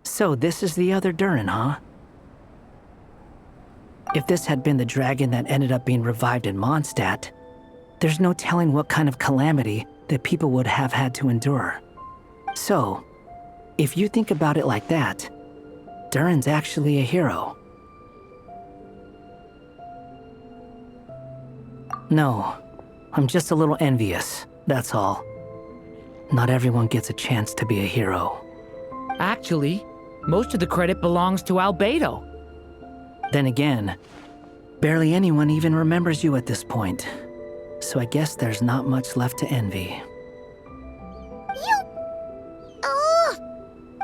So this is the other Durin, huh? If this had been the dragon that ended up being revived in Mondstadt, there's no telling what kind of calamity that people would have had to endure. So, if you think about it like that, Durin's actually a hero. No, I'm just a little envious, that's all. Not everyone gets a chance to be a hero. Actually, most of the credit belongs to Albedo. Then again, barely anyone even remembers you at this point. So I guess there's not much left to envy.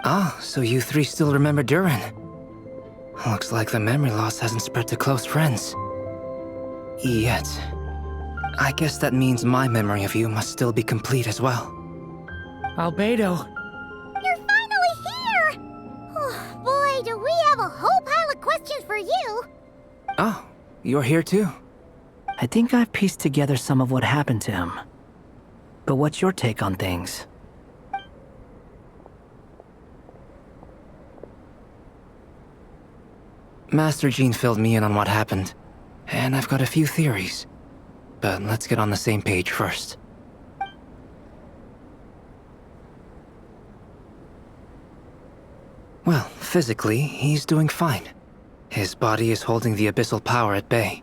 Ah, so you three still remember Durin. Looks like the memory loss hasn't spread to close friends. Yet. I guess that means my memory of you must still be complete as well. Albedo. You're finally here! Oh, boy, do we have a whole pile of questions for you! Oh, you're here too? I think I've pieced together some of what happened to him. But what's your take on things? Master Jean filled me in on what happened, and I've got a few theories. But let's get on the same page first. Well, physically, he's doing fine. His body is holding the abyssal power at bay.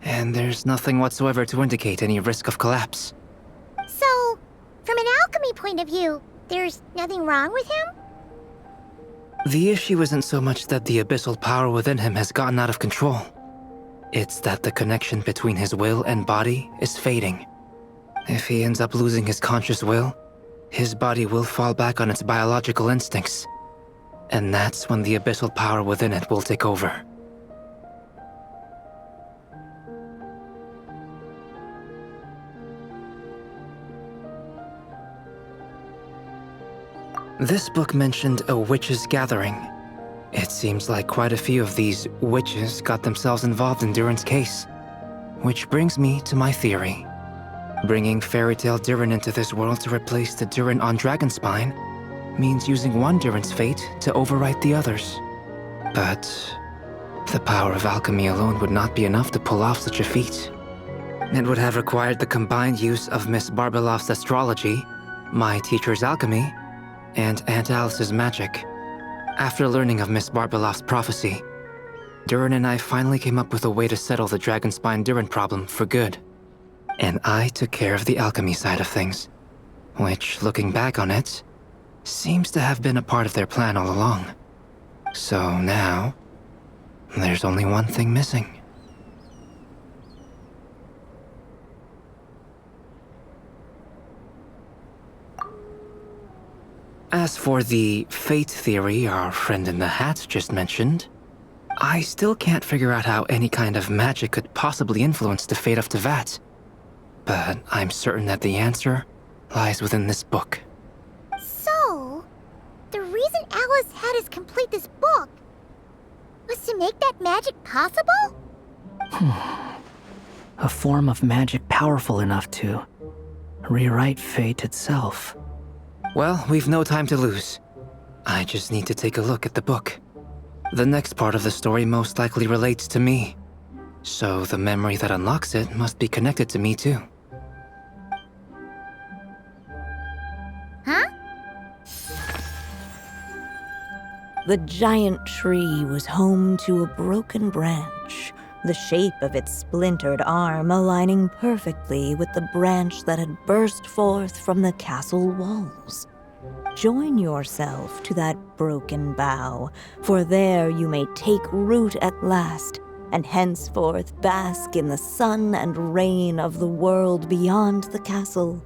And there's nothing whatsoever to indicate any risk of collapse. So, from an alchemy point of view, there's nothing wrong with him? The issue isn't so much that the abyssal power within him has gotten out of control. It's that the connection between his will and body is fading. If he ends up losing his conscious will, his body will fall back on its biological instincts. And that's when the abyssal power within it will take over. This book mentioned a witches' gathering. It seems like quite a few of these witches got themselves involved in Durin's case. Which brings me to my theory. Bringing Fairy Tale Durin into this world to replace the Durin on Dragonspine means using one Durin's fate to overwrite the others. But the power of alchemy alone would not be enough to pull off such a feat. It would have required the combined use of Miss Barbeloff's astrology, my teacher's alchemy, and Aunt Alice's magic. After learning of Miss Barbeloff's prophecy, Durin and I finally came up with a way to settle the Dragonspine Durin problem for good. And I took care of the alchemy side of things, which, looking back on it, seems to have been a part of their plan all along. So now, there's only one thing missing. As for the fate theory our friend in the hat just mentioned, I still can't figure out how any kind of magic could possibly influence the fate of Teyvat. But I'm certain that the answer lies within this book. So, the reason Alice had us complete this book was to make that magic possible? A form of magic powerful enough to rewrite fate itself. Well, we've no time to lose. I just need to take a look at the book. The next part of the story most likely relates to me. So the memory that unlocks it must be connected to me too. Huh? The giant tree was home to a broken branch, the shape of its splintered arm aligning perfectly with the branch that had burst forth from the castle walls. Join yourself to that broken bough, for there you may take root at last, and henceforth bask in the sun and rain of the world beyond the castle.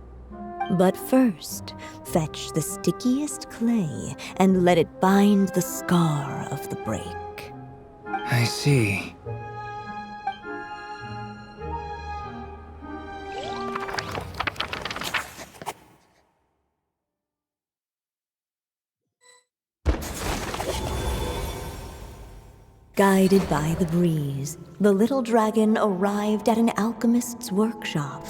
But first, fetch the stickiest clay and let it bind the scar of the break. I see. Guided by the breeze, the little dragon arrived at an alchemist's workshop.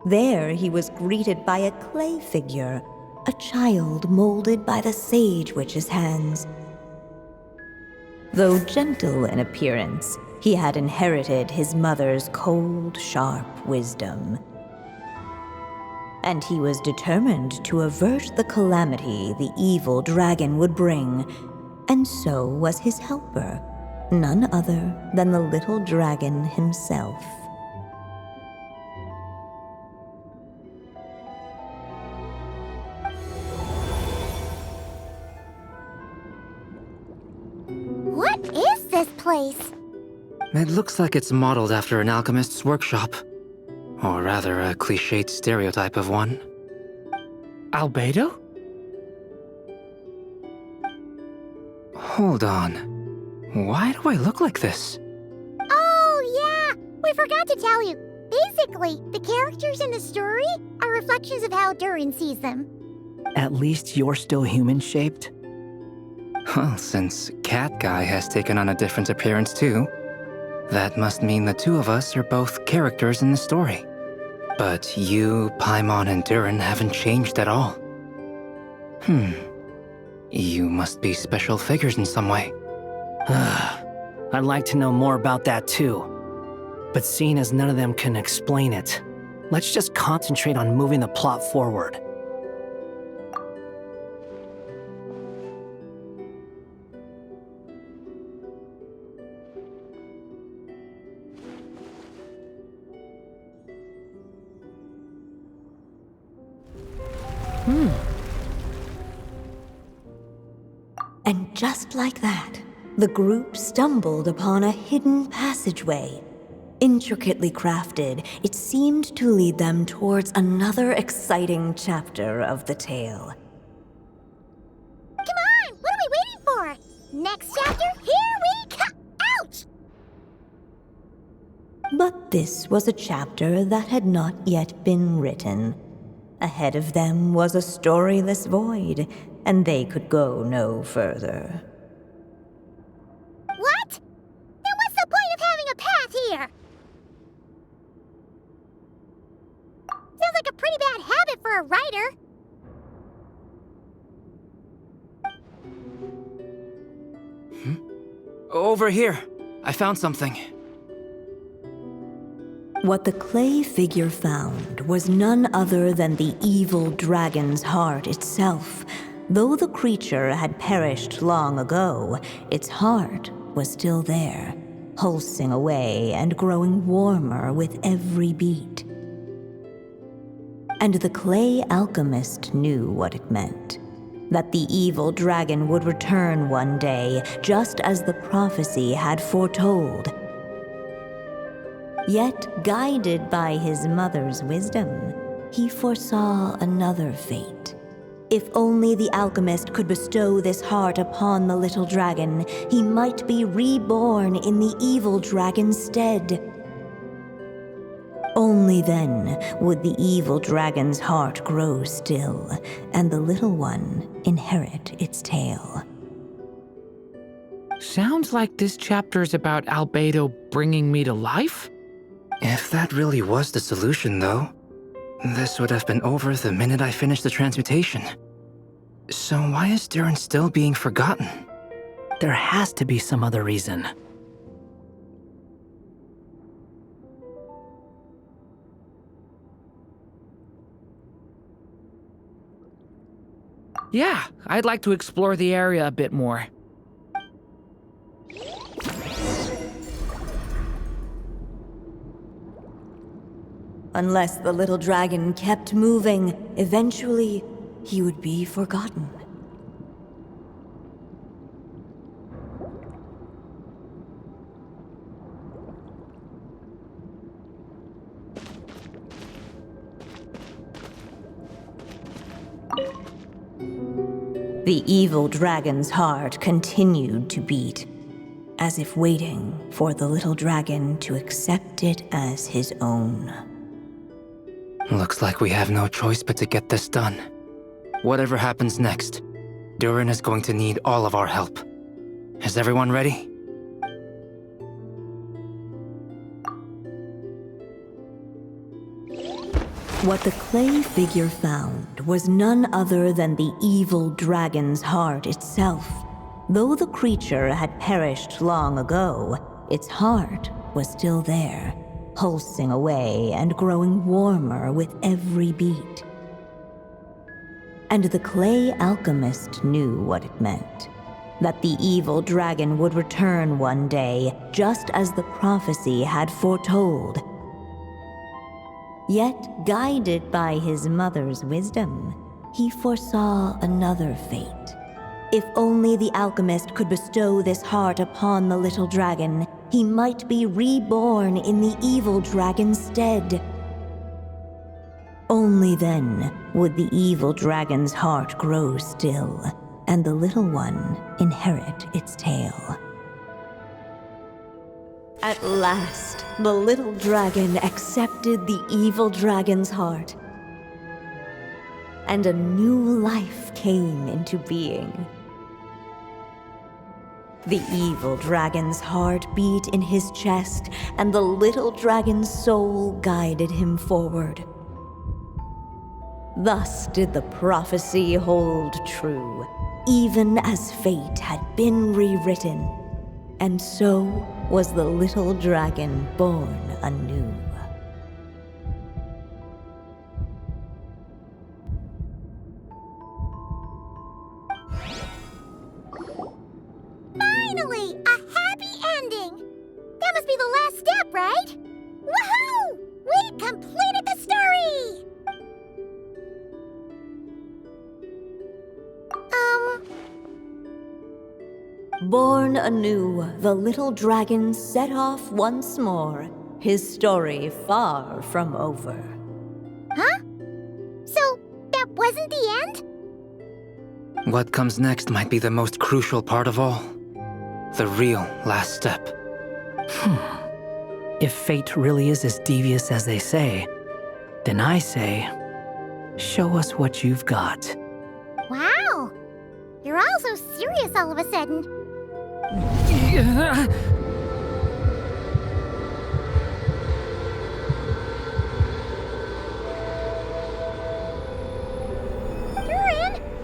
There he was greeted by a clay figure, a child molded by the Sage Witch's hands. Though gentle in appearance, he had inherited his mother's cold, sharp wisdom. And he was determined to avert the calamity the evil dragon would bring, and so was his helper, none other than the little dragon himself. What is this place? It looks like it's modeled after an alchemist's workshop. Or rather, a cliched stereotype of one. Albedo? Hold on. Why do I look like this? Oh, yeah! We forgot to tell you. Basically, the characters in the story are reflections of how Durin sees them. At least you're still human-shaped? Well, since Cat Guy has taken on a different appearance too, that must mean the two of us are both characters in the story. But you, Paimon, and Durin haven't changed at all. You must be special figures in some way. I'd like to know more about that too. But seeing as none of them can explain it, let's just concentrate on moving the plot forward. And just like that, the group stumbled upon a hidden passageway. Intricately crafted, it seemed to lead them towards another exciting chapter of the tale. Come on! What are we waiting for? Next chapter, here we come! Ouch! But this was a chapter that had not yet been written. Ahead of them was a storyless void, and they could go no further. What? Then what's the point of having a path here? Sounds like a pretty bad habit for a writer. Over here. I found something. What the clay figure found was none other than the evil dragon's heart itself. Though the creature had perished long ago, its heart was still there, pulsing away and growing warmer with every beat. And the clay alchemist knew what it meant. That the evil dragon would return one day, just as the prophecy had foretold. Yet, guided by his mother's wisdom, he foresaw another fate. If only the alchemist could bestow this heart upon the little dragon, he might be reborn in the evil dragon's stead. Only then would the evil dragon's heart grow still, and the little one inherit its tale. Sounds like this chapter's about Albedo bringing me to life? If that really was the solution, though, this would have been over the minute I finished the transmutation. So why is Durin still being forgotten? There has to be some other reason. Yeah, I'd like to explore the area a bit more. Unless the little dragon kept moving, eventually he would be forgotten. The evil dragon's heart continued to beat, as if waiting for the little dragon to accept it as his own. Looks like we have no choice but to get this done. Whatever happens next, Durin is going to need all of our help. Is everyone ready? What the clay figure found was none other than the evil dragon's heart itself. Though the creature had perished long ago, its heart was still there, pulsing away and growing warmer with every beat. And the clay alchemist knew what it meant. That the evil dragon would return one day, just as the prophecy had foretold. Yet, guided by his mother's wisdom, he foresaw another fate. If only the alchemist could bestow this heart upon the little dragon, he might be reborn in the evil dragon's stead. Only then would the evil dragon's heart grow still, and the little one inherit its tale. At last, the little dragon accepted the evil dragon's heart, and a new life came into being. The evil dragon's heart beat in his chest, and the little dragon's soul guided him forward. Thus did the prophecy hold true, even as fate had been rewritten, and so was the little dragon born anew. Finally! A happy ending! That must be the last step, right? Woohoo! We completed the story! Born anew, the little dragon set off once more, his story far from over. Huh? So, that wasn't the end? What comes next might be the most crucial part of all. The real last step. If fate really is as devious as they say, then I say, show us what you've got. Wow! You're all so serious all of a sudden. Durin,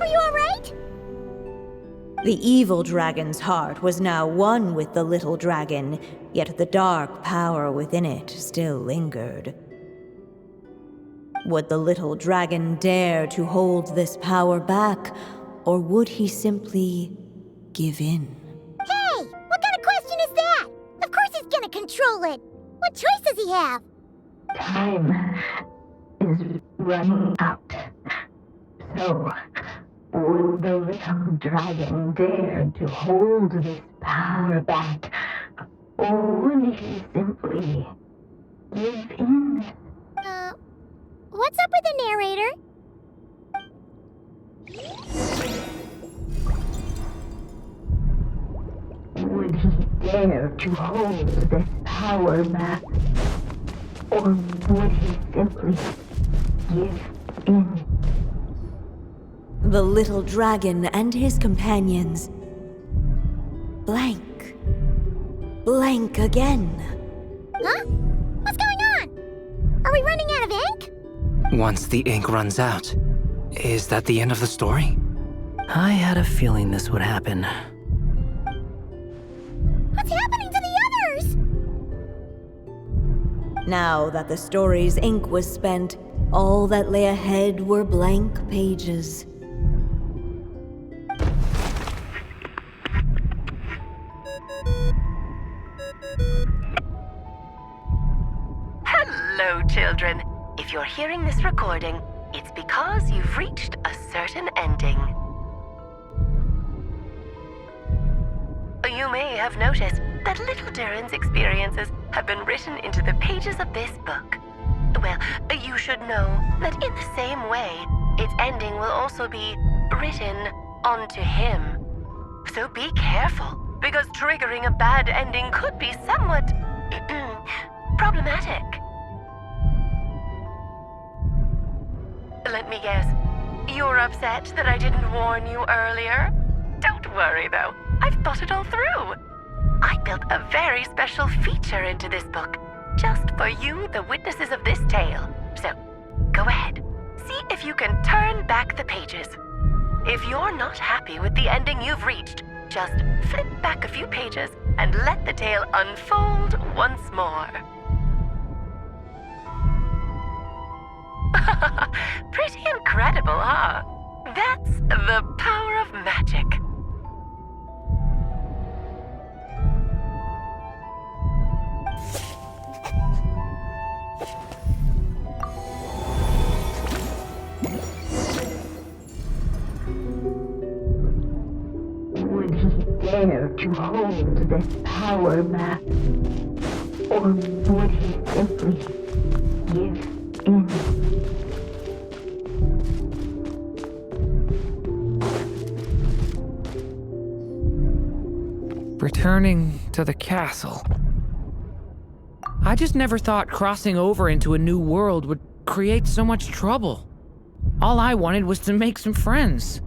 are you all right? The evil dragon's heart was now one with the little dragon, yet the dark power within it still lingered. Would the little dragon dare to hold this power back, or would he simply give in? Hey, what kind of question is that? Of course he's gonna control it. What choice does he have? Time is running out. So, would the little dragon dare to hold this power back? Or would he simply give in? What's up with the narrator? Would he dare to hold this power back? Or would he simply give in? The little dragon and his companions blank. Blank again. Huh? What's going on? Are we running out of ink? Once the ink runs out, is that the end of the story? I had a feeling this would happen. What's happening to the others? Now that the story's ink was spent, all that lay ahead were blank pages. Hello, children. If you're hearing this recording, it's because you've reached a certain ending. You may have noticed that little Durin's experiences have been written into the pages of this book. Well, you should know that in the same way, its ending will also be written onto him. So be careful, because triggering a bad ending could be somewhat problematic. Let me guess, you're upset that I didn't warn you earlier? Don't worry though, I've thought it all through. I built a very special feature into this book, just for you, the witnesses of this tale. So, go ahead. can turn back the pages. If you're not happy with the ending you've reached, just flip back a few pages and let the tale unfold once more. Pretty incredible, huh? That's the power of magic. Would he dare to hold this power map? Or would he simply give in? Returning to the castle. I just never thought crossing over into a new world would create so much trouble. All I wanted was to make some friends.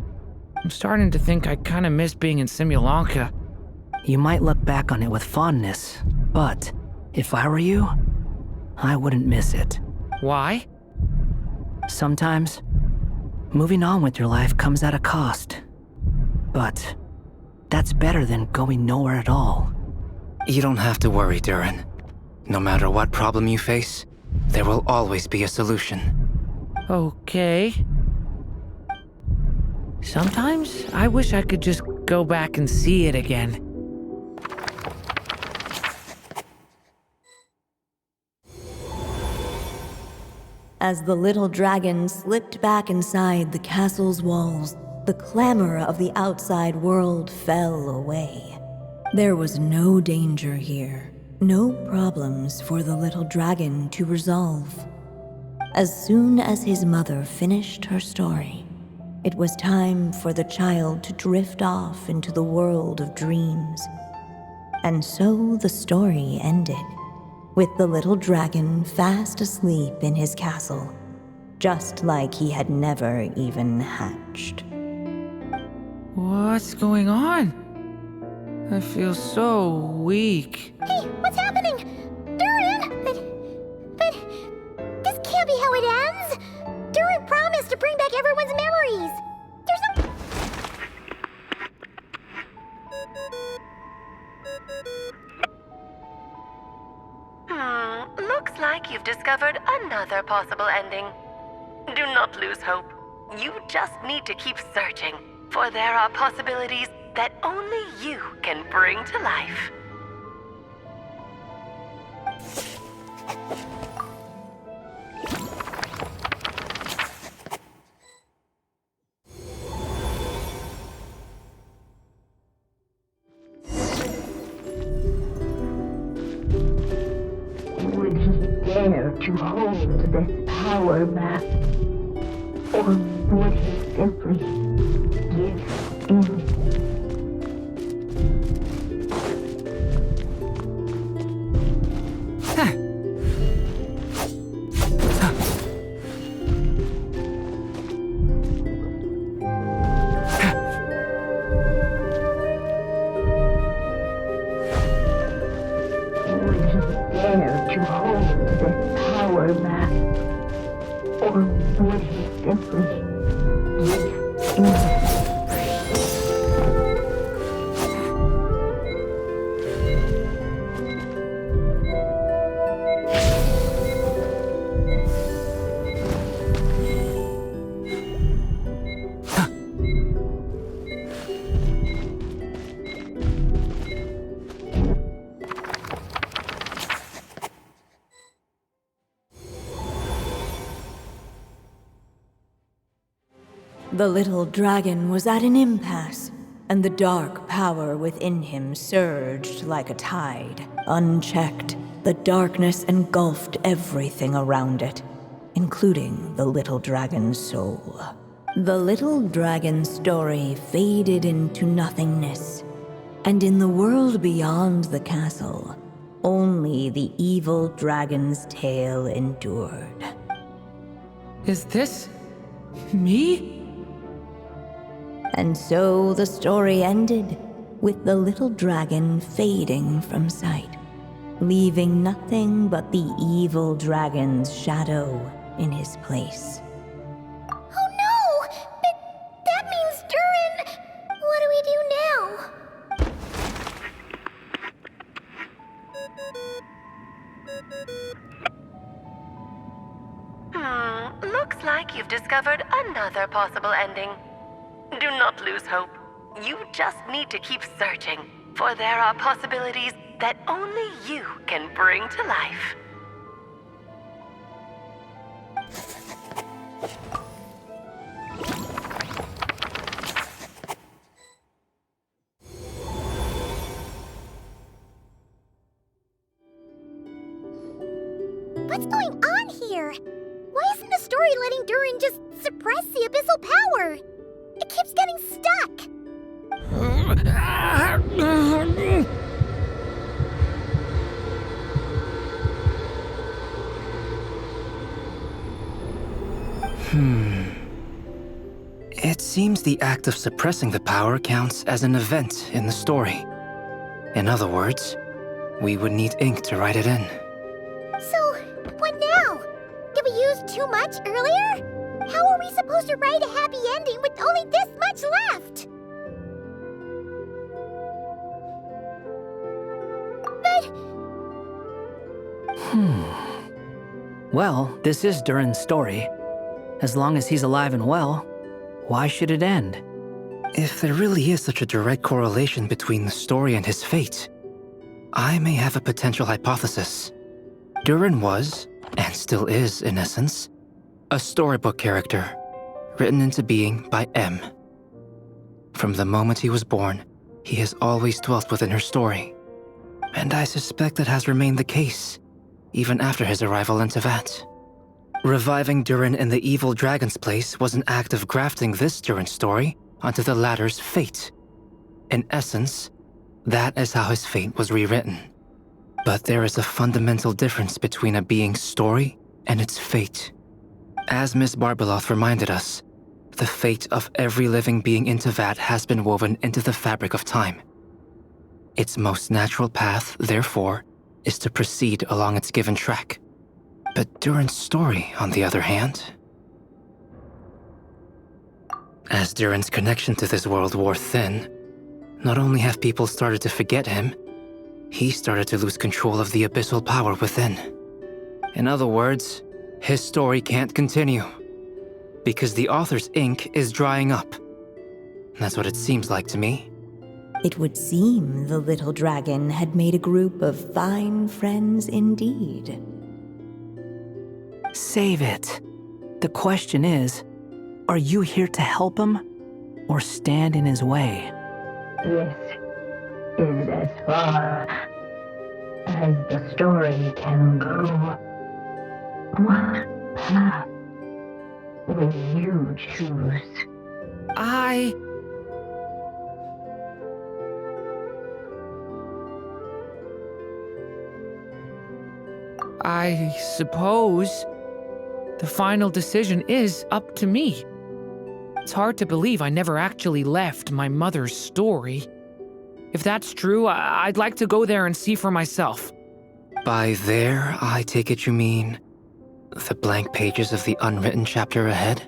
I'm starting to think I kind of miss being in Simulanka. You might look back on it with fondness, but if I were you, I wouldn't miss it. Why? Sometimes, moving on with your life comes at a cost. But that's better than going nowhere at all. You don't have to worry, Durin. No matter what problem you face, there will always be a solution. Okay. Sometimes I wish I could just go back and see it again. As the little dragon slipped back inside the castle's walls, the clamor of the outside world fell away. There was no danger here, no problems for the little dragon to resolve. As soon as his mother finished her story, it was time for the child to drift off into the world of dreams. And so the story ended, with the little dragon fast asleep in his castle, just like he had never even hatched. What's going on? I feel so weak. Hey, what's happening? Durin! But this can't be how it ends! Durin promised to bring back everyone's memories! There's no... Looks like you've discovered another possible ending. Do not lose hope. You just need to keep searching, for there are possibilities that only you can bring to life. Would he dare to hold this power map? Or would he simply give in? Would he dare to hold this power map? Or would he simply give in? The little dragon was at an impasse, and the dark power within him surged like a tide. Unchecked, the darkness engulfed everything around it, including the little dragon's soul. The little dragon's story faded into nothingness, and in the world beyond the castle, only the evil dragon's tale endured. Is this me? And so the story ended, with the little dragon fading from sight, leaving nothing but the evil dragon's shadow in his place. Oh looks like you've discovered another possible ending. Do not lose hope. You just need to keep searching, for there are possibilities that only you can bring to life. What's going on here? Why isn't the story letting Durin just suppress the abyssal power? It keeps getting stuck. It seems the act of suppressing the power counts as an event in the story. In other words, we would need ink to write it in. So, what now? Did we use too much earlier? How are we supposed to write a happy ending with only this much left? But... Well, this is Durin's story. As long as he's alive and well, why should it end? If there really is such a direct correlation between the story and his fate, I may have a potential hypothesis. Durin was, and still is in essence, a storybook character, written into being by M. From the moment he was born, he has always dwelt within her story. And I suspect that has remained the case, even after his arrival in Teyvat. Reviving Durin in the evil dragon's place was an act of grafting this Durin story onto the latter's fate. In essence, that is how his fate was rewritten. But there is a fundamental difference between a being's story and its fate. As Miss Barbeloth reminded us, the fate of every living being in Teyvat has been woven into the fabric of time. Its most natural path, therefore, is to proceed along its given track. But Durin's story, on the other hand... As Durin's connection to this world wore thin, not only have people started to forget him, he started to lose control of the abyssal power within. In other words, his story can't continue, because the author's ink is drying up. That's what it seems like to me. It would seem the little dragon had made a group of fine friends indeed. Save it. The question is, are you here to help him or stand in his way? This is as far as the story can go. What path will you choose? I suppose the final decision is up to me. It's hard to believe I never actually left my mother's story. If that's true, I'd like to go there and see for myself. By there, I take it you mean the blank pages of the unwritten chapter ahead?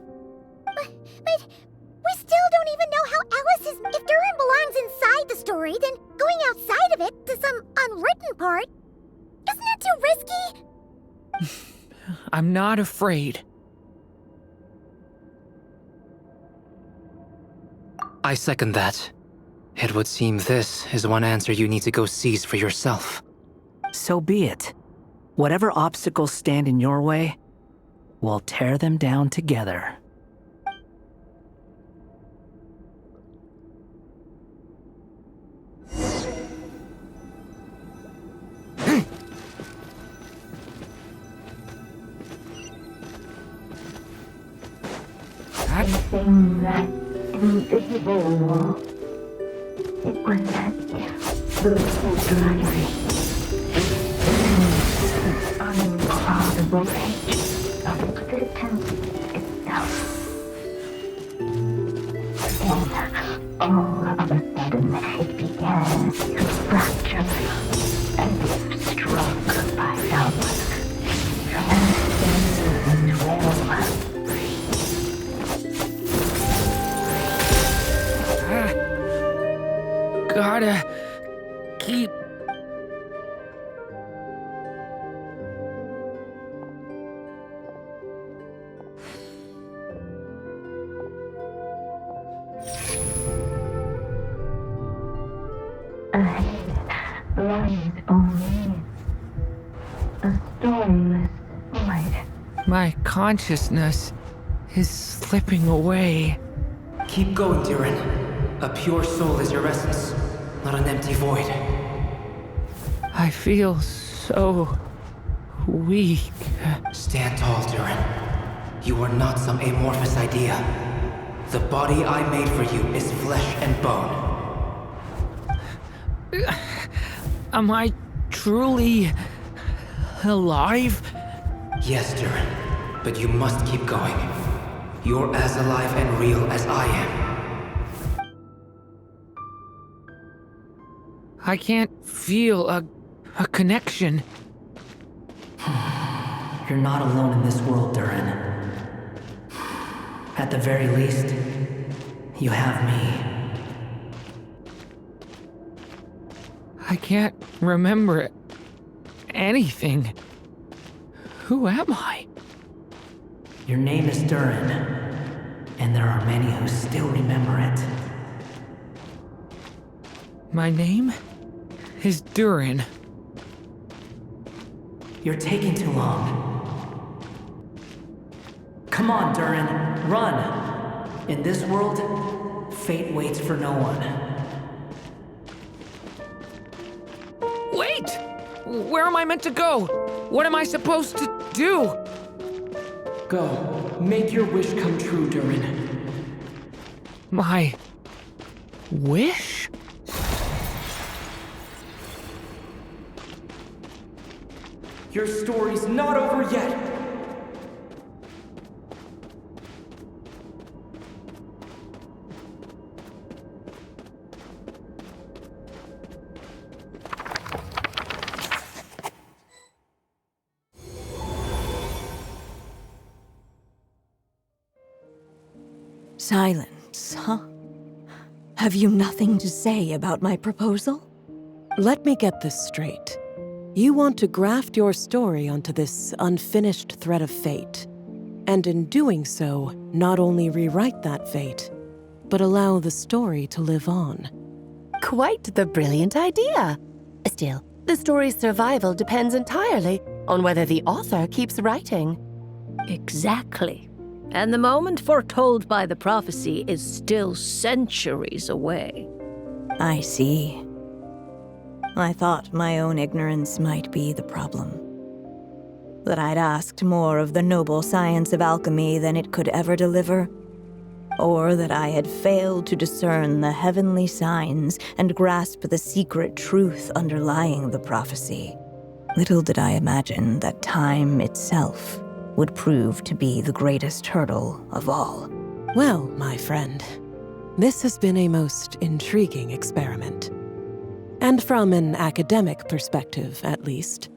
But we still don't even know how Alice is... If Durin belongs inside the story, then going outside of it to some unwritten part... Isn't that too risky? I'm not afraid. I second that. It would seem this is one answer you need to go seize for yourself. So be it. Whatever obstacles stand in your way, we'll tear them down together. Something that invisible. It was as if the little dragon uncloudable edge of existence itself. Then, all of a sudden, it began to fracture, as if struck by some transcendent will. Gotta keep... Ahead lies only a stormless void. My consciousness is slipping away. Keep going, Durin. A pure soul is your essence, not an empty void. I feel so weak. Stand tall, Durin. You are not some amorphous idea. The body I made for you is flesh and bone. Am I truly alive? Yes, Durin, but you must keep going. You're as alive and real as I am. I can't feel a connection. You're not alone in this world, Durin. At the very least, you have me. I can't remember anything. Who am I? Your name is Durin, and there are many who still remember it. My name is Durin. You're taking too long. Come on, Durin, run! In this world, fate waits for no one. Wait! Where am I meant to go? What am I supposed to do? Go. Make your wish come true, Durin. My wish? Your story's not over yet! Silence, huh? Have you nothing to say about my proposal? Let me get this straight. You want to graft your story onto this unfinished thread of fate, and in doing so, not only rewrite that fate, but allow the story to live on. Quite the brilliant idea. Still, the story's survival depends entirely on whether the author keeps writing. Exactly. And the moment foretold by the prophecy is still centuries away. I see. I thought my own ignorance might be the problem. That I'd asked more of the noble science of alchemy than it could ever deliver. Or that I had failed to discern the heavenly signs and grasp the secret truth underlying the prophecy. Little did I imagine that time itself would prove to be the greatest hurdle of all. Well, my friend, this has been a most intriguing experiment. And from an academic perspective, at least,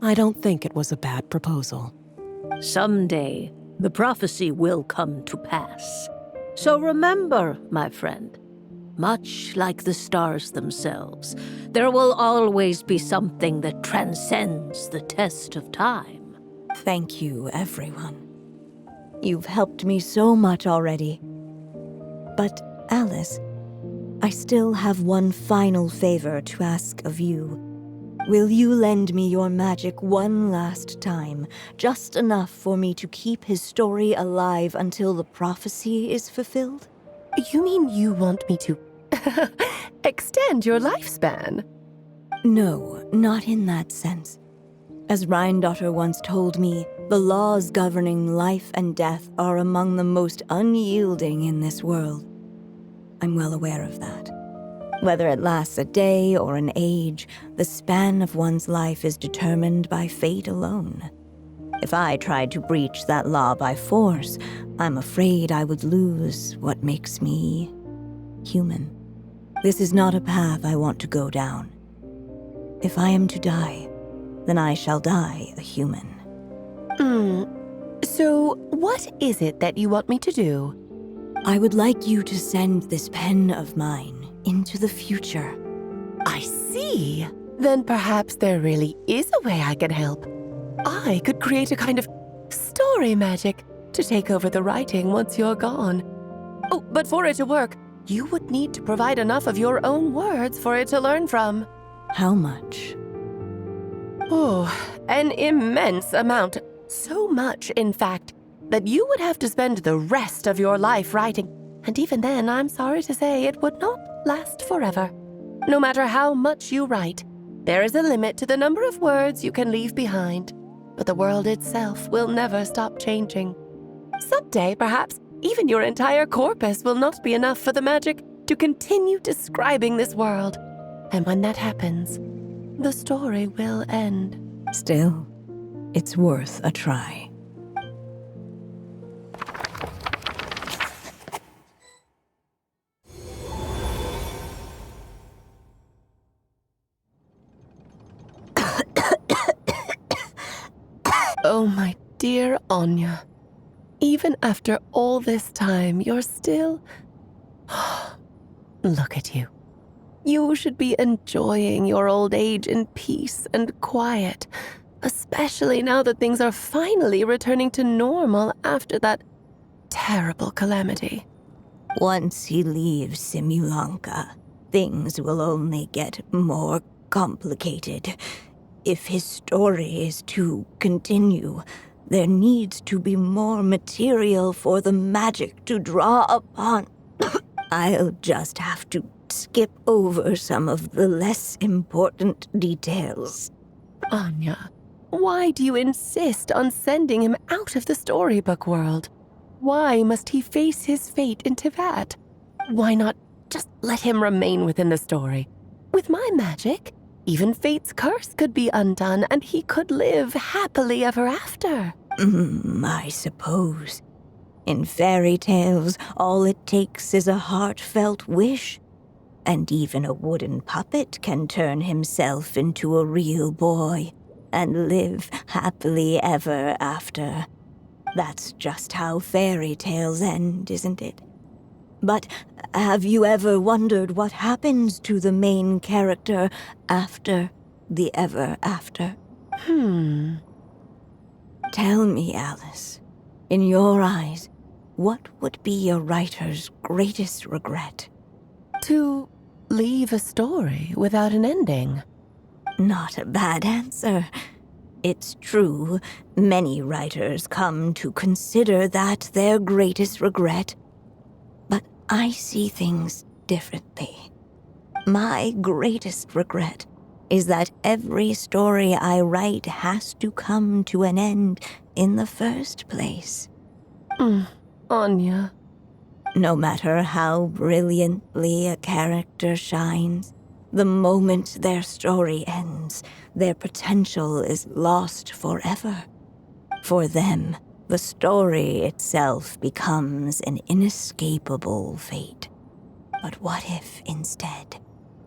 I don't think it was a bad proposal. Someday, the prophecy will come to pass. So remember, my friend, much like the stars themselves, there will always be something that transcends the test of time. Thank you, everyone. You've helped me so much already. But, Alice, I still have one final favor to ask of you. Will you lend me your magic one last time, just enough for me to keep his story alive until the prophecy is fulfilled? You mean you want me to extend your lifespan? No, not in that sense. As Rheindotter once told me, the laws governing life and death are among the most unyielding in this world. I'm well aware of that. Whether it lasts a day or an age, the span of one's life is determined by fate alone. If I tried to breach that law by force, I'm afraid I would lose what makes me human. This is not a path I want to go down. If I am to die, then I shall die a human. So, what is it that you want me to do? I would like you to send this pen of mine into the future. I see. Then perhaps there really is a way I can help. I could create a kind of story magic to take over the writing once you're gone. Oh, but for it to work, you would need to provide enough of your own words for it to learn from. How much? Oh, an immense amount. So much, in fact, that you would have to spend the rest of your life writing. And even then, I'm sorry to say, it would not last forever. No matter how much you write, there is a limit to the number of words you can leave behind. But the world itself will never stop changing. Someday, perhaps, even your entire corpus will not be enough for the magic to continue describing this world. And when that happens, the story will end. Still, it's worth a try. Oh, my dear Anya. Even after all this time, you're still... Look at you. You should be enjoying your old age in peace and quiet, especially now that things are finally returning to normal after that terrible calamity. Once he leaves Simulanka, things will only get more complicated. If his story is to continue, there needs to be more material for the magic to draw upon. I'll just have to skip over some of the less important details. Anya, why do you insist on sending him out of the storybook world? Why must he face his fate in Teyvat? Why not just let him remain within the story? With my magic, even fate's curse could be undone and he could live happily ever after. I suppose. In fairy tales, all it takes is a heartfelt wish. And even a wooden puppet can turn himself into a real boy and live happily ever after. That's just how fairy tales end, isn't it? But have you ever wondered what happens to the main character after the ever after? Tell me, Alice, in your eyes, what would be a writer's greatest regret? To leave a story without an ending. Not a bad answer. It's true, many writers come to consider that their greatest regret. But I see things differently. My greatest regret is that every story I write has to come to an end in the first place. Anya. No matter how brilliantly a character shines, the moment their story ends, their potential is lost forever. For them, the story itself becomes an inescapable fate. But what if, instead,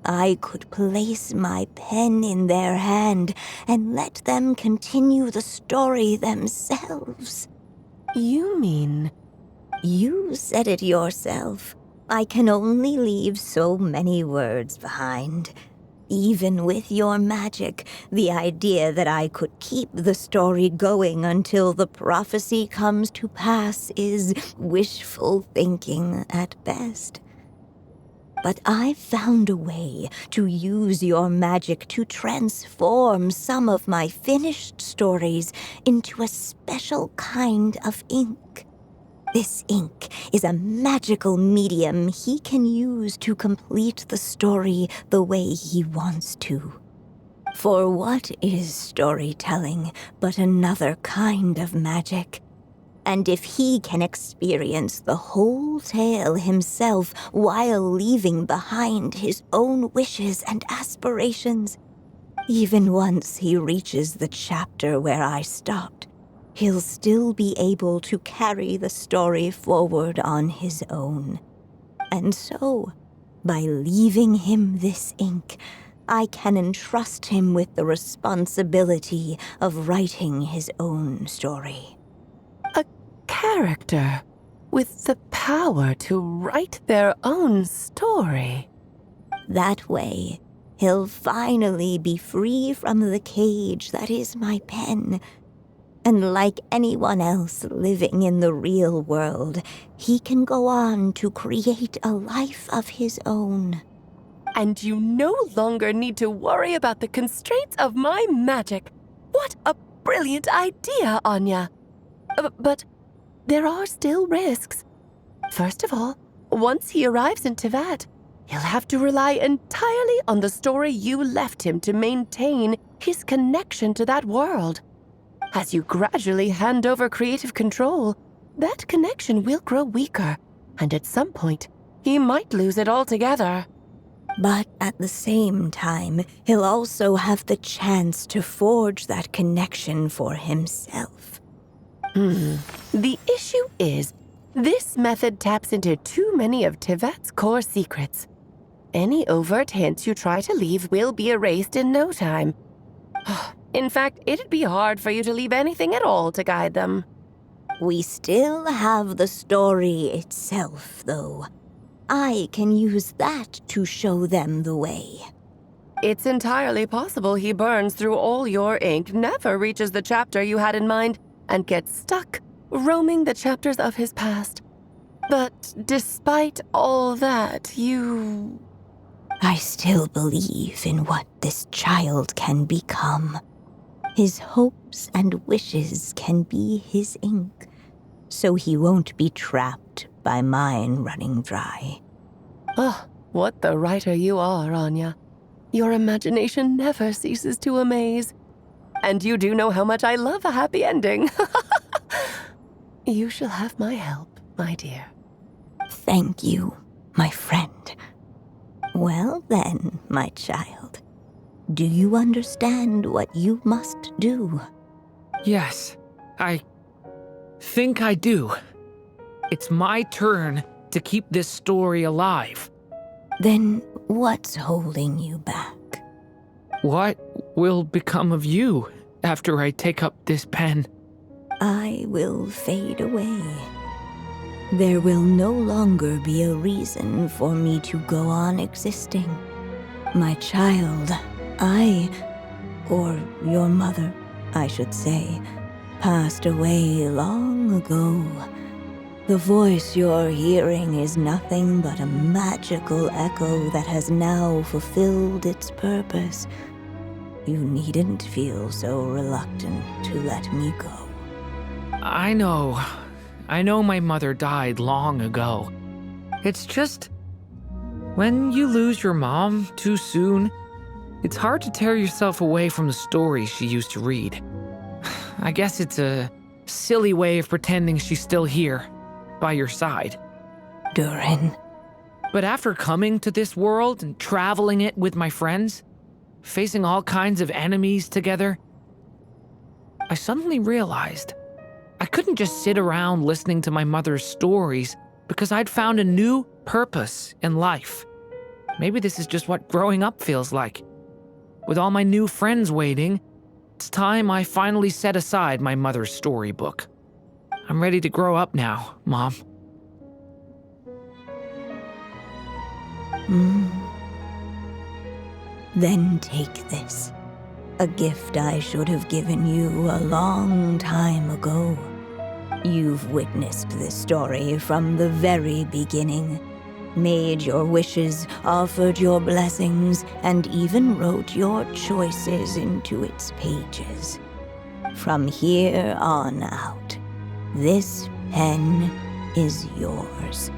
I could place my pen in their hand and let them continue the story themselves? You mean... You said it yourself. I can only leave so many words behind. Even with your magic, the idea that I could keep the story going until the prophecy comes to pass is wishful thinking at best. But I've found a way to use your magic to transform some of my finished stories into a special kind of ink. This ink is a magical medium he can use to complete the story the way he wants to. For what is storytelling but another kind of magic? And if he can experience the whole tale himself while leaving behind his own wishes and aspirations, even once he reaches the chapter where I stopped, he'll still be able to carry the story forward on his own. And so, by leaving him this ink, I can entrust him with the responsibility of writing his own story. A character with the power to write their own story. That way, he'll finally be free from the cage that is my pen, And like anyone else living in the real world, he can go on to create a life of his own. And you no longer need to worry about the constraints of my magic. What a brilliant idea, Anya. But there are still risks. First of all, once he arrives in Teyvat, he'll have to rely entirely on the story you left him to maintain his connection to that world. As you gradually hand over creative control, that connection will grow weaker, and at some point, he might lose it altogether. But at the same time, he'll also have the chance to forge that connection for himself. The issue is, this method taps into too many of Teyvat's core secrets. Any overt hints you try to leave will be erased in no time. In fact, it'd be hard for you to leave anything at all to guide them. We still have the story itself, though. I can use that to show them the way. It's entirely possible he burns through all your ink, never reaches the chapter you had in mind, and gets stuck roaming the chapters of his past. But despite all that, I still believe in what this child can become. His hopes and wishes can be his ink, so he won't be trapped by mine running dry. Oh, what the writer you are, Anya. Your imagination never ceases to amaze. And you do know how much I love a happy ending. You shall have my help, my dear. Thank you, my friend. Well then, my child, do you understand what you must do? Yes, I think I do. It's my turn to keep this story alive. Then what's holding you back? What will become of you after I take up this pen? I will fade away. There will no longer be a reason for me to go on existing. My child, or your mother, I should say, passed away long ago. The voice you're hearing is nothing but a magical echo that has now fulfilled its purpose. You needn't feel so reluctant to let me go. I know my mother died long ago. It's just, when you lose your mom too soon, it's hard to tear yourself away from the stories she used to read. I guess it's a silly way of pretending she's still here, by your side. Durin. But after coming to this world and traveling it with my friends, facing all kinds of enemies together, I suddenly realized I couldn't just sit around listening to my mother's stories because I'd found a new purpose in life. Maybe this is just what growing up feels like. With all my new friends waiting, it's time I finally set aside my mother's storybook. I'm ready to grow up now, Mom. Then take this. A gift I should have given you a long time ago. You've witnessed this story from the very beginning, made your wishes, offered your blessings, and even wrote your choices into its pages. From here on out, this pen is yours.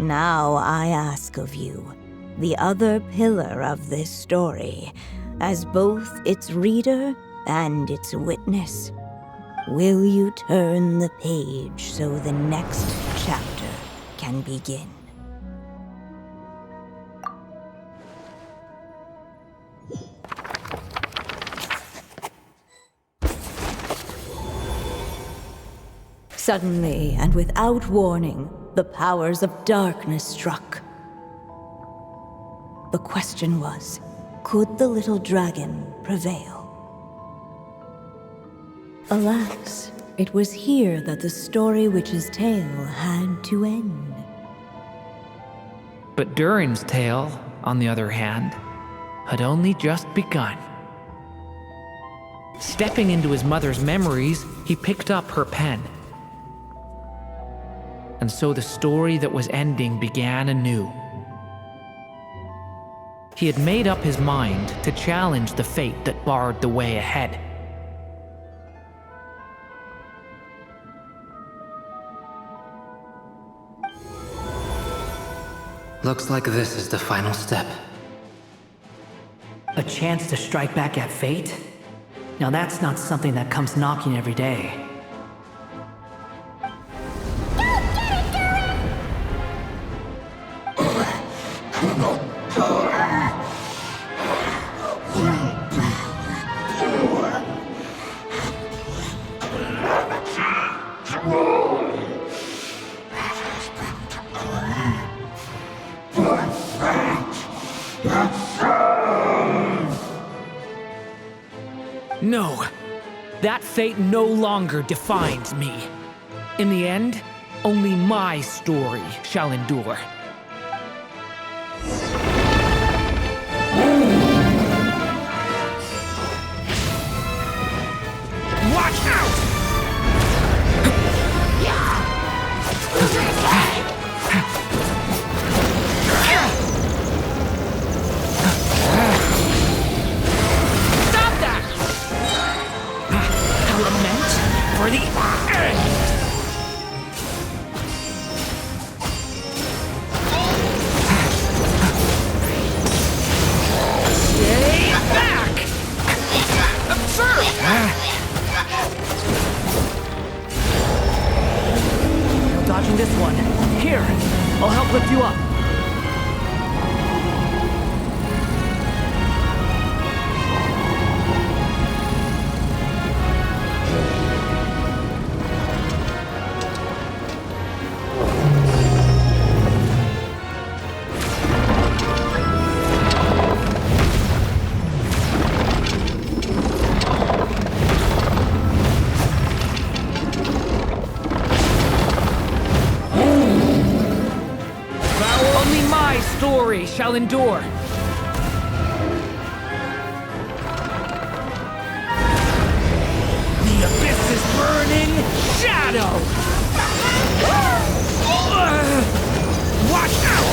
Now I ask of you, the other pillar of this story, as both its reader and its witness, will you turn the page so the next chapter can begin? Suddenly, and without warning, the powers of darkness struck. The question was, could the little dragon prevail? Alas, it was here that the story witch's tale had to end. But Durin's tale, on the other hand, had only just begun. Stepping into his mother's memories, he picked up her pen. And so the story that was ending began anew. He had made up his mind to challenge the fate that barred the way ahead. Looks like this is the final step. A chance to strike back at fate? Now that's not something that comes knocking every day. No, that fate no longer defines me. In the end, only my story shall endure. Watch out! For the end! Stay back! Observe! No dodging this one. Here, I'll help lift you up. Story shall endure. The abyss's burning shadow. Watch out!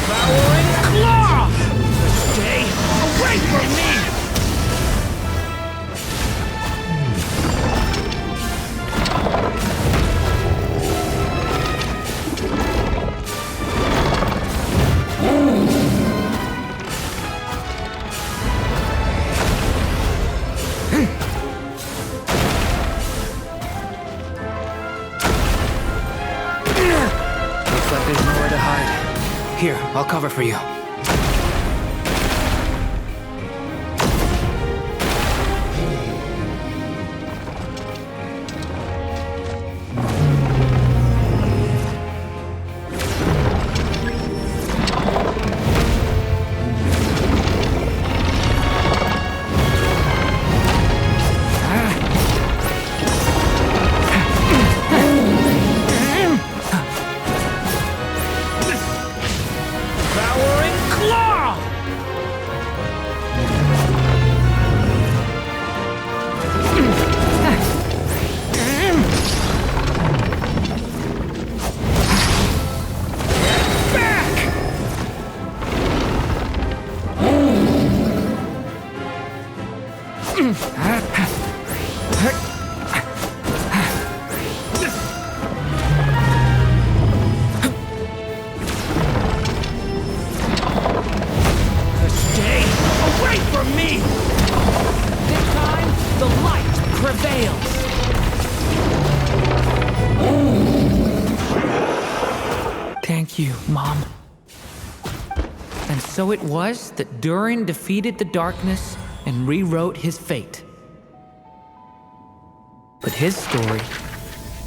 Devouring claw! Stay away from me! Looks like there's nowhere to hide. Here, I'll cover for you. Thank you, Mom. And so it was that Durin defeated the darkness and rewrote his fate. But his story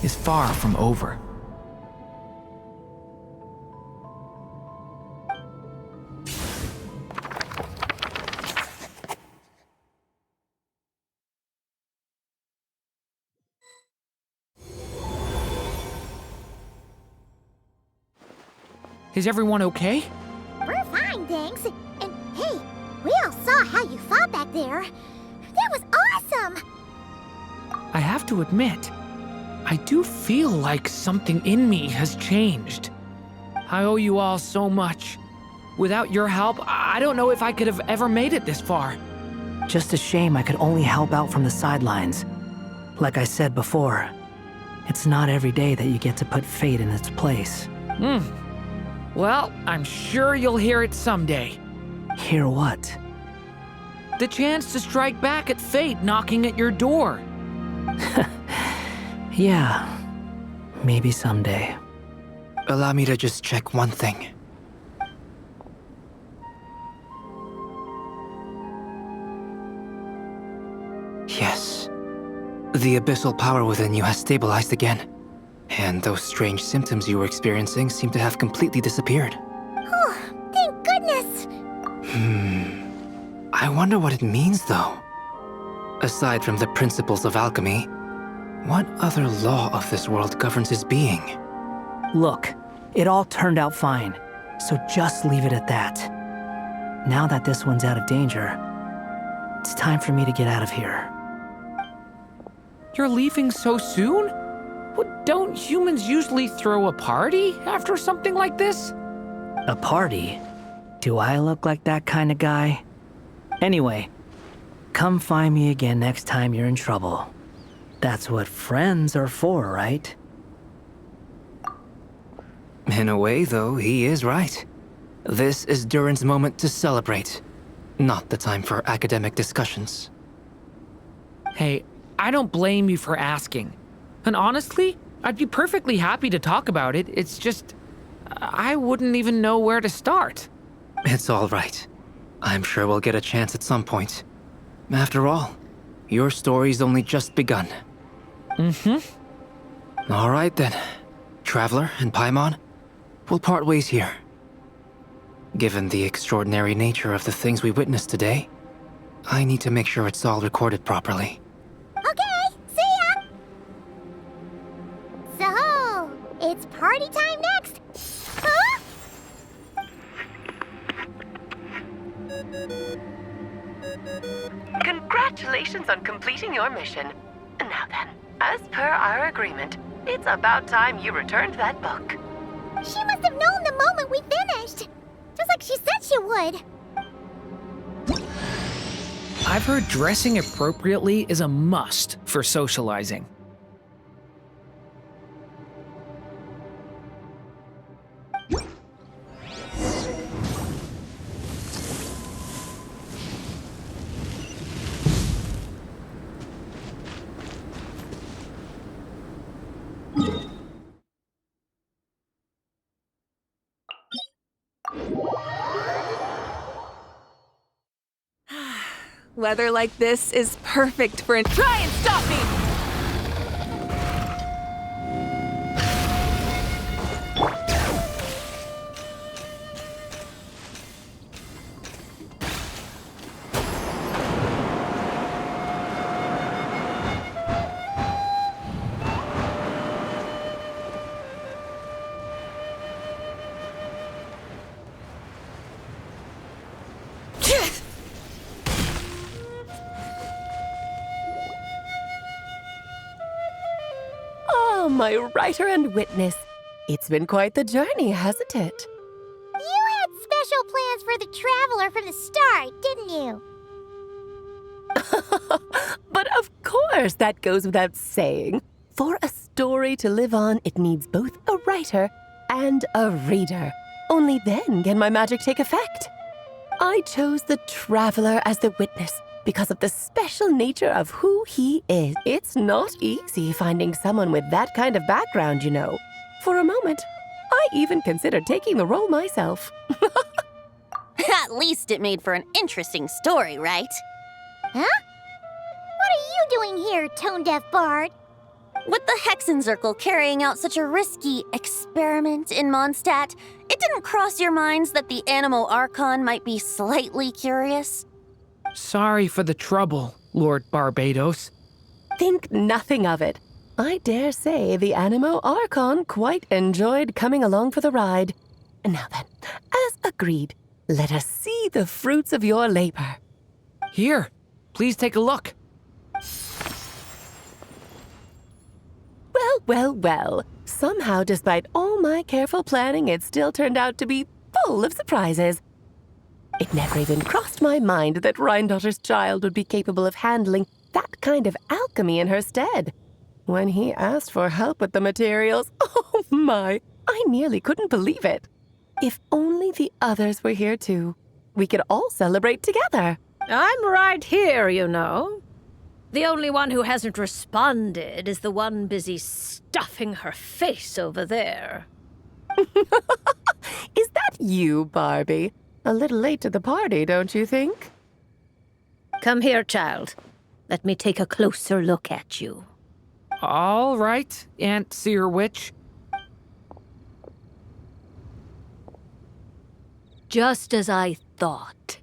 is far from over. Is everyone okay? We're fine, thanks. And hey, we all saw how you fought back there. That was awesome! I have to admit, I do feel like something in me has changed. I owe you all so much. Without your help, I don't know if I could have ever made it this far. Just a shame I could only help out from the sidelines. Like I said before, it's not every day that you get to put fate in its place. Well, I'm sure you'll hear it someday. Hear what? The chance to strike back at fate knocking at your door. Yeah, maybe someday. Allow me to just check one thing. Yes. The abyssal power within you has stabilized again. And those strange symptoms you were experiencing seem to have completely disappeared. Oh, thank goodness! I wonder what it means, though. Aside from the principles of alchemy, what other law of this world governs his being? Look, it all turned out fine, so just leave it at that. Now that this one's out of danger, it's time for me to get out of here. You're leaving so soon? What, don't humans usually throw a party after something like this? A party? Do I look like that kind of guy? Anyway, come find me again next time you're in trouble. That's what friends are for, right? In a way, though, he is right. This is Durin's moment to celebrate, not the time for academic discussions. Hey, I don't blame you for asking. And honestly, I'd be perfectly happy to talk about it. It's just, I wouldn't even know where to start. It's all right. I'm sure we'll get a chance at some point. After all, your story's only just begun. All right then. Traveler and Paimon, we'll part ways here. Given the extraordinary nature of the things we witnessed today, I need to make sure it's all recorded properly. Okay, see ya! So, it's party time next? Huh? Congratulations on completing your mission. Now then, as per our agreement, it's about time you returned that book. She must have known the moment we finished. Just like she said she would. I've heard dressing appropriately is a must for socializing. Weather like this is perfect for try and stop me! My writer and witness. It's been quite the journey, hasn't it? You had special plans for the Traveler from the start, didn't you? But of course, that goes without saying. For a story to live on, it needs both a writer and a reader. Only then can my magic take effect. I chose the Traveler as the witness because of the special nature of who he is. It's not easy finding someone with that kind of background, you know. For a moment, I even considered taking the role myself. At least it made for an interesting story, right? Huh? What are you doing here, tone-deaf bard? With the Hexenzirkel carrying out such a risky experiment in Mondstadt, it didn't cross your minds that the Animo Archon might be slightly curious? Sorry for the trouble, Lord Barbados. Think nothing of it. I dare say the Animo Archon quite enjoyed coming along for the ride. Now then, as agreed, let us see the fruits of your labor. Here, please take a look. Well. Somehow, despite all my careful planning, it still turned out to be full of surprises. It never even crossed my mind that Rhindotter's child would be capable of handling that kind of alchemy in her stead. When he asked for help with the materials, oh my, I nearly couldn't believe it. If only the others were here too. We could all celebrate together. I'm right here, you know. The only one who hasn't responded is the one busy stuffing her face over there. Is that you, Barbie? A little late to the party, don't you think? Come here, child. Let me take a closer look at you. All right, Aunt Seer Witch. Just as I thought.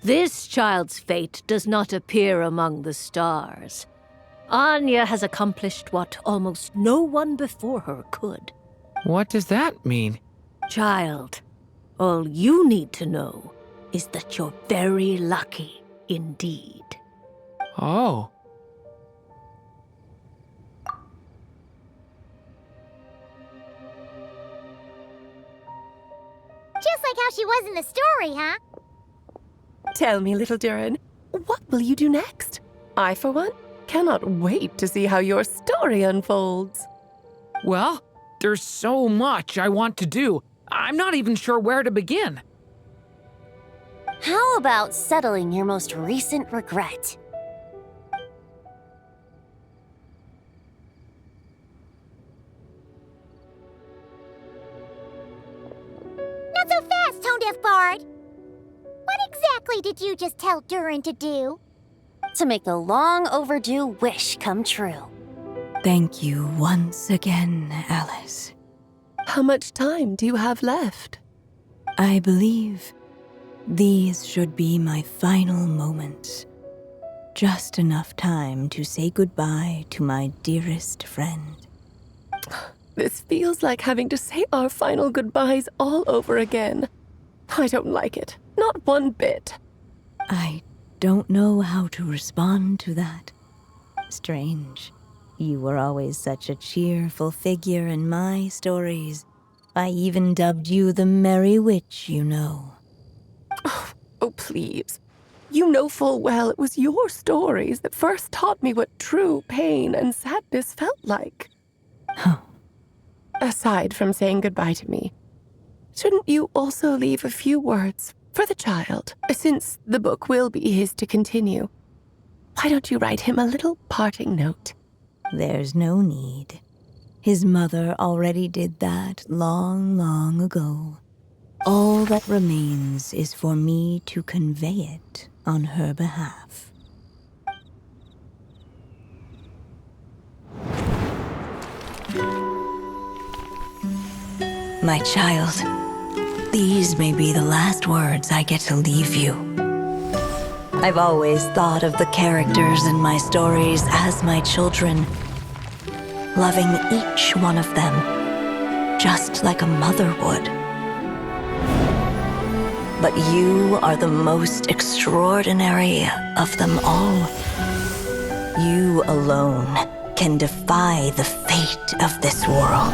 This child's fate does not appear among the stars. Anya has accomplished what almost no one before her could. What does that mean? Child, all you need to know is that you're very lucky indeed. Oh. Just like how she was in the story, huh? Tell me, little Durin, what will you do next? I, for one, cannot wait to see how your story unfolds. Well, there's so much I want to do. I'm not even sure where to begin. How about settling your most recent regret? Not so fast, Tone-Deaf Bard! What exactly did you just tell Durin to do? To make a long overdue wish come true. Thank you once again, Alice. How much time do you have left? I believe these should be my final moments. Just enough time to say goodbye to my dearest friend. This feels like having to say our final goodbyes all over again. I don't like it. Not one bit. I don't know how to respond to that. Strange. You were always such a cheerful figure in my stories. I even dubbed you the Merry Witch, you know. Oh, please. You know full well it was your stories that first taught me what true pain and sadness felt like. Huh. Aside from saying goodbye to me, shouldn't you also leave a few words for the child, since the book will be his to continue? Why don't you write him a little parting note? There's no need. His mother already did that long, long ago. All that remains is for me to convey it on her behalf. My child, these may be the last words I get to leave you. I've always thought of the characters in my stories as my children, loving each one of them, just like a mother would. But you are the most extraordinary of them all. You alone can defy the fate of this world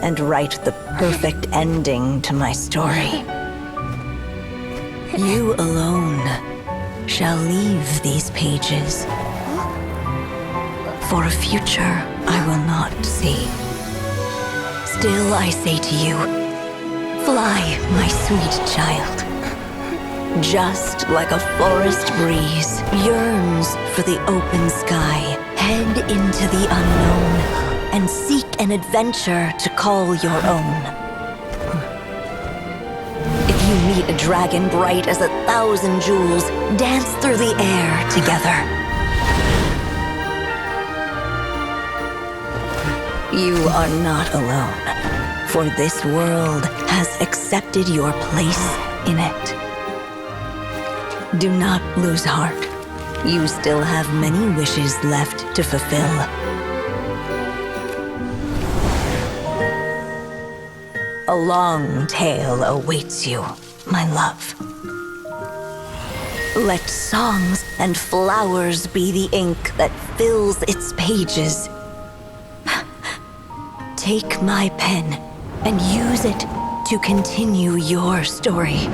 and write the perfect ending to my story. You alone shall leave these pages for a future I will not see. Still I say to you, fly, my sweet child. Just like a forest breeze yearns for the open sky, head into the unknown and seek an adventure to call your own. If you meet a dragon bright as 1,000 jewels, dance through the air together. You are not alone, for this world has accepted your place in it. Do not lose heart. You still have many wishes left to fulfill. A long tale awaits you, my love. Let songs and flowers be the ink that fills its pages. Take my pen and use it to continue your story.